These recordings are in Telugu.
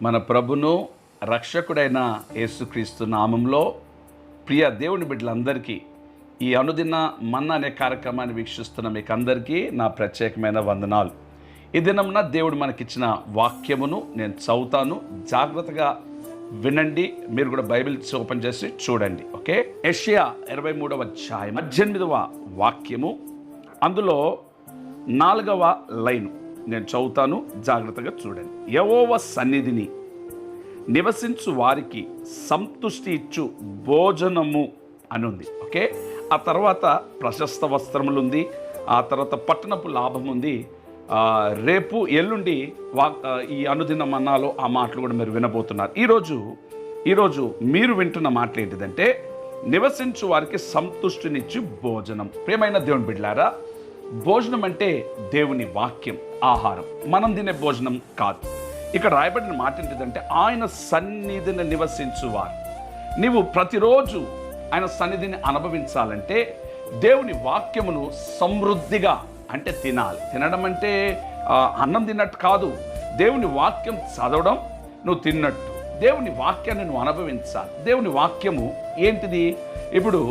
మన ప్రభును రక్షకుడైన యేసుక్రీస్తు నామంలో ప్రియ దేవుని బిడ్డలందరికీ ఈ అనుదిన మన్నా అనే కార్యక్రమాన్ని వీక్షిస్తున్న మీకు అందరికీ నా ప్రత్యేకమైన వందనాలు. ఈ దినమున దేవుడు మనకిచ్చిన వాక్యమును నేను చదువుతాను, జాగ్రత్తగా వినండి. మీరు కూడా బైబిల్ ఓపెన్ చేసి చూడండి. ఓకే, యెషయా 23వ అధ్యాయం 18వ వాక్యము, అందులో 4వ లైను నేను చదువుతాను, జాగ్రత్తగా చూడండి. యెహోవా సన్నిధిని నివసించు వారికి సంతుష్టి ఇచ్చు భోజనము అని ఉంది. ఓకే, ఆ తర్వాత ప్రశస్త వస్త్రములు ఉంది, ఆ తర్వాత పట్టణపు లాభం ఉంది. రేపు ఎల్లుండి ఈ అనుదిన మన్నాలో ఆ మాటలు కూడా మీరు వినబోతున్నారు. ఈరోజు మీరు వింటున్న మాటలు ఏంటిదంటే, నివసించు వారికి సంతుష్టినిచ్చు భోజనం. ప్రియమైన దేవుని బిడ్డలారా, భోజనం అంటే దేవుని వాక్యం, ఆహారం. మనం తినే భోజనం కాదు. ఇక్కడ రాయబడిన మాట ఏంటిదంటే, ఆయన సన్నిధిని నివసించువారు. నీవు ప్రతిరోజు ఆయన సన్నిధిని అనుభవించాలంటే దేవుని వాక్యమును సమృద్ధిగా అంటే తినాలి. తినడం అంటే అన్నం తిన్నట్టు కాదు. దేవుని వాక్యం చదవడం నువ్వు తిన్నట్టు. దేవుని వాక్యాన్ని నువ్వు అనుభవించాలి. దేవుని వాక్యము ఏంటిది? ఇప్పుడు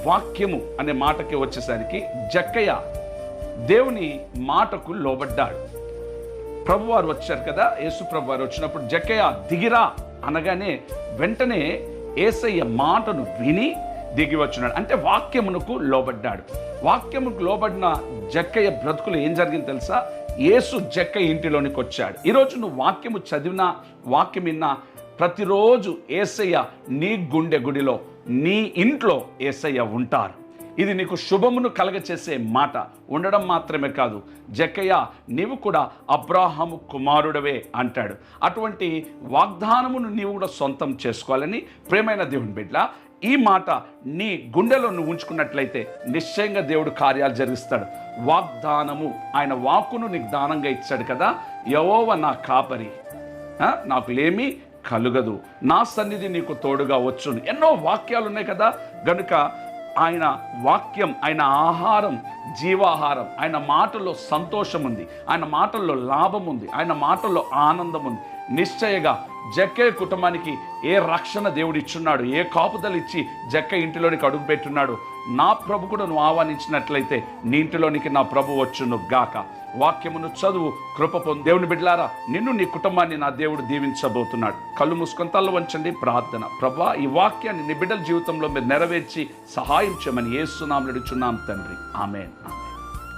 వాక్యము అనే మాటకి వచ్చేసరికి జక్కయ్య దేవుని మాటకు లోబడ్డాడు. ప్రభువారు వచ్చారు కదా, యేసు ప్రభువారు వచ్చినప్పుడు జక్కయ్య దిగిరా అనగానే వెంటనే యేసయ్య మాటను విని దిగి వచ్చినాడు. అంటే వాక్యమునకు లోబడ్డాడు. వాక్యముకు లోబడిన జక్కయ్య బ్రతుకులు ఏం జరిగింది తెలుసా? యేసు జక్కయ్య ఇంటిలోనికి వచ్చాడు. ఈరోజు నువ్వు వాక్యము చదివినా, వాక్యం విన్నా, ప్రతిరోజు యేసయ్య నీ గుండె గుడిలో, నీ ఇంట్లో యేసయ్య ఉంటారు. ఇది నీకు శుభమును కలగచేసే మాట. ఉండడం మాత్రమే కాదు, జక్కయ్య నీవు కూడా అబ్రాహాము కుమారుడవే అంటాడు. అటువంటి వాగ్దానమును నీవు కూడా సొంతం చేసుకోవాలని ప్రియమైన దేవుని బిడ్డ, ఈ మాట నీ గుండెలో నువ్వు ఉంచుకున్నట్లయితే నిశ్చయంగా దేవుడు కార్యాలు జరిగిస్తాడు. వాగ్దానము, ఆయన వాక్కును నీకు దానంగా ఇచ్చాడు కదా. యెహోవా నా కాపరి, నాకు లేమి కలుగదు, నా సన్నిధి నీకు తోడుగా వచ్చును. ఎన్నో వాక్యాలు ఉన్నాయి కదా. గనుక ఆయన వాక్యం, ఆయన ఆహారం, జీవాహారం. ఆయన మాటల్లో సంతోషం ఉంది, ఆయన మాటల్లో లాభం ఉంది, ఆయన మాటల్లో ఆనందం ఉంది. నిశ్చయగా జక్కయ్య కుటుంబానికి ఏ రక్షణ దేవుడు ఇచ్చున్నాడు, ఏ కాపుదలు ఇచ్చి జక్కయ్య ఇంటిలోనికి అడుగు పెట్టున్నాడు. నా ప్రభు కూడా నువ్వు ఆహ్వానించినట్లయితే నీ ఇంటిలోనికి నా ప్రభు వచ్చును గాక. వాక్యమును చదువు, కృప పొందు. దేవుని బిడ్డలారా, నిన్ను నీ కుటుంబాన్ని నా దేవుడు దీవించబోతున్నాడు. కళ్ళు మూసుకొని తల్ల వంచండి, ప్రార్థన. ప్రభువా, ఈ వాక్యాన్ని నీ బిడ్డల జీవితంలో మీరు నెరవేర్చి సహాయం చేయమని యేసు నామములో అడుగుచున్నాం తండ్రి. ఆమేన్.